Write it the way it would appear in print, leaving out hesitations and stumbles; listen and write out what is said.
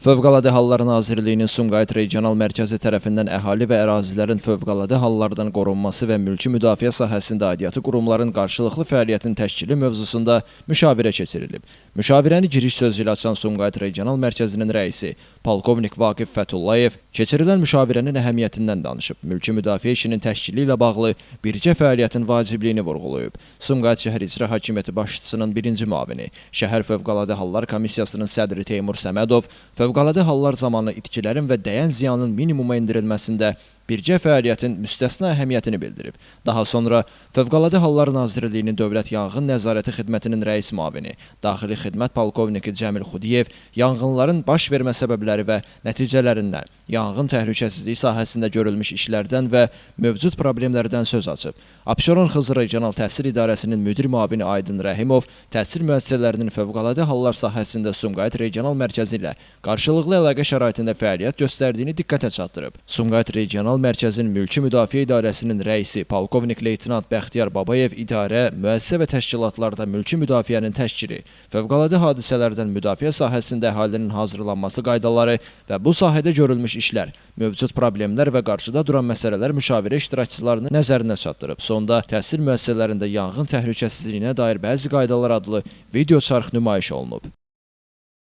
Fövqəladə Hallar Nazirliyinin Sumqayıt Regional Mərkəzi tərəfindən əhali və ərazilərin fövqəladə hallardan qorunması və mülki müdafiə sahəsində aidiyyatı qurumların qarşılıqlı fəaliyyətin təşkili mövzusunda müşavirə keçirilib. Müşavirəni giriş sözü ilə açan Sumqayıt Regional Mərkəzinin rəisi Polkovnik Vaqif Fətullayev keçirilən müşavirənin əhəmiyyətindən danışıb. Mülki müdafiə işinin təşkili ilə bağlı birgə fəaliyyətin vacibliyini vurğulayıb. Sumqayıt şəhər İcra Hakimiyyəti başçısının birinci müavini, Şəhər Fövqəladə Hallar Komissiyasının sədri Teymur Səmədov, fövqəladə hallar zamanı itkilərin və dəyən ziyanın minimuma endirilməsində birgə fəaliyyətin müstəsna əhəmiyyətini bildirib. Daha sonra Fövqəladə Hallar Nazirliyinin Dövlət Yanğın Nəzarəti Xidmətinin rəis müavini, Daxili Xidmət Polkovniki Cəmil Xudiyev yanğınların baş vermə səbəbləri və nəticələrindən, yanğın təhlükəsizliyi sahəsində görülmüş işlərdən və mövcud problemlərdən söz açıb. Abşeron Xızı Regional Təhsil İdarəsinin müdir müavini Aydın Rəhimov təhsil müəssisələrinin fövqəladə hallar sahəsində Sumqayıt Regional Mərkəzi ilə qarşılıqlı əlaqə şəraitində fəaliyyət göstərdiyini diqqətə çatdırıb. Sumqayıt Regional Mərkəzin Mülki Müdafiə İdarəsinin rəisi Polkovnik Leytenant Bəxtiyar Babayev idarə, müəssisə və təşkilatlarda mülki müdafiənin təşkili, fövqəladə hadisələrdən müdafiə sahəsində əhalinin hazırlanması qaydaları və bu sahədə görülmüş işlər, mövcud problemlər və qarşıda duran məsələlər müşavirə iştirakçılarının nəzərinə çatdırıb. Sonda təhsil müəssisələrində yanğın təhlükəsizliyinə dair bəzi qaydalar adlı video çarx nümayiş olunub.